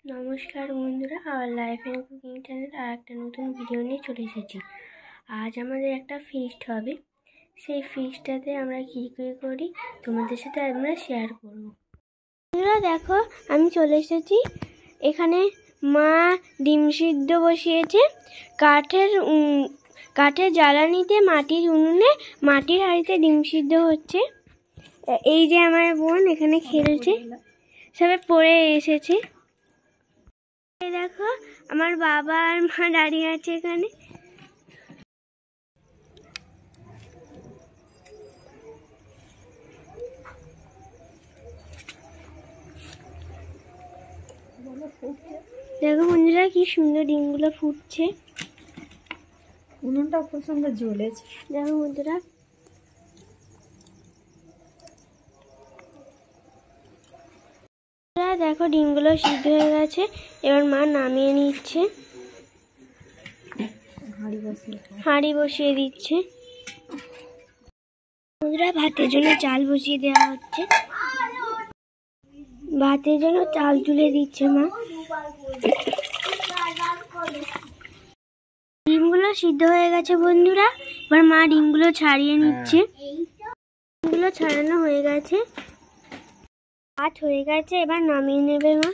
নমস্কার বন্ধুরা, আমার লাইফ অ্যান্ড কুকিং চ্যানেল আর একটা নতুন ভিডিও নিয়ে চলে এসেছি। আজ আমাদের একটা ফিস্ট হবে। সেই ফিস্টটাতে আমরা কী কী করি তোমাদের সাথে আমরা শেয়ার করব। বন্ধুরা দেখো, আমি চলে এসেছি। এখানে মা ডিম সিদ্ধ বসিয়েছে কাঠের জ্বালানিতে, মাটির উনুনে, মাটির হাঁড়িতে ডিম সিদ্ধ হচ্ছে। এই যে আমার বোন এখানে খেলছে, সবাই পড়ে এসেছে। দেখো আমার বাবা আর মা দাঁড়িয়ে আছে এখানে। দেখো বন্ধুরা কি সুন্দর ডিমগুলো ফুটছে, উনুনটা খুব সুন্দর জ্বলেছে। দেখো বন্ধুরা, দেখো ডিমগুলো সিদ্ধ হয়ে গেছে। এবার মা নামিয়ে নিচ্ছে, হাঁড়ি বসিয়ে দিচ্ছে। বন্ধুরা ভাতের জন্য চাল বসিয়ে দেওয়া হচ্ছে, ভাতের জন্য চাল তুলে দিচ্ছে মা। ডিমগুলো সিদ্ধ হয়ে গেছে বন্ধুরা, এবার মা ডিমগুলো ছাড়িয়ে নিচ্ছে। ডিমগুলো ছাড়ানো হয়ে গেছে, ভাত হয়ে গেছে, এবার নামিয়ে নেবে মা।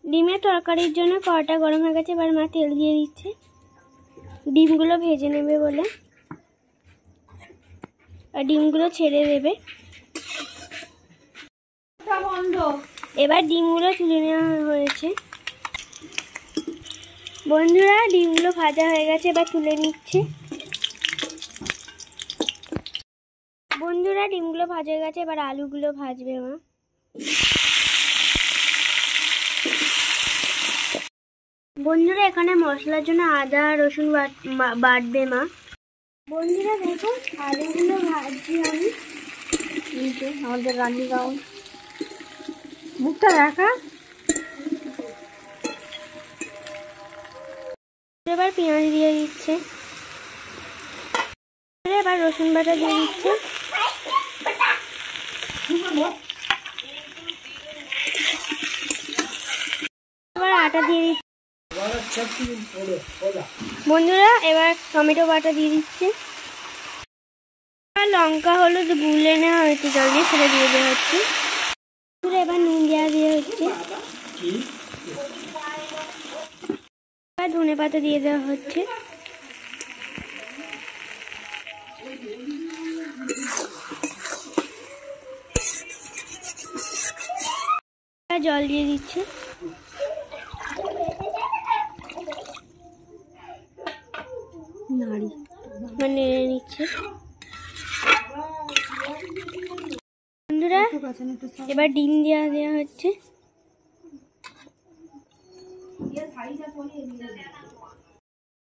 ডিমের তরকারির জন্য কড়াটা গরম হয়ে গেছে, এবার মা তেল দিয়ে দিচ্ছে ডিমগুলো ভেজে নেবে বলে, আর ডিমগুলো ছেড়ে দেবে। এবার ডিমগুলো তুলে নেওয়া হয়েছে। বন্ধুরা ডিমগুলো ভাজা হয়ে গেছে, এবার তুলে নিচ্ছে। বন্ধুরা ডিমগুলো ভাজা হয়ে গেছে, এবার আলুগুলো ভাজবে মা। বন্ধুরা এখানে মশলার জন্য আদা রসুন বাটবে মা। বন্ধুরা দেখো আলুগুলো ভাজছি আমি। আমাদের রান্নি গাউন মুখটা দেখা। এবার পেঁয়াজ দিয়ে দিচ্ছে, এবার রসুন বাটা দিয়ে দিচ্ছে, এবার আটা দিয়ে দিচ্ছে। বন্ধুরা এবার টমেটো বাটা দিয়ে দিচ্ছে, লঙ্কা হলুদ গুলে নেওয়া হয়েছে জল দিয়ে, সেটা দিয়ে দেওয়া হচ্ছে। এবার নুন দেওয়া হচ্ছে, এবার ধনে পাতা দিয়ে দেওয়া হচ্ছে। জল দিয়ে দিচ্ছে, নেড়ে নিচ্ছে। বন্ধুরা এবার ডিম দেওয়া হচ্ছে।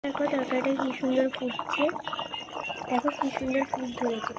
দেখো তরকারিটা কি সুন্দর ফুটছে, দেখো কি সুন্দর ফুট ধরেছে।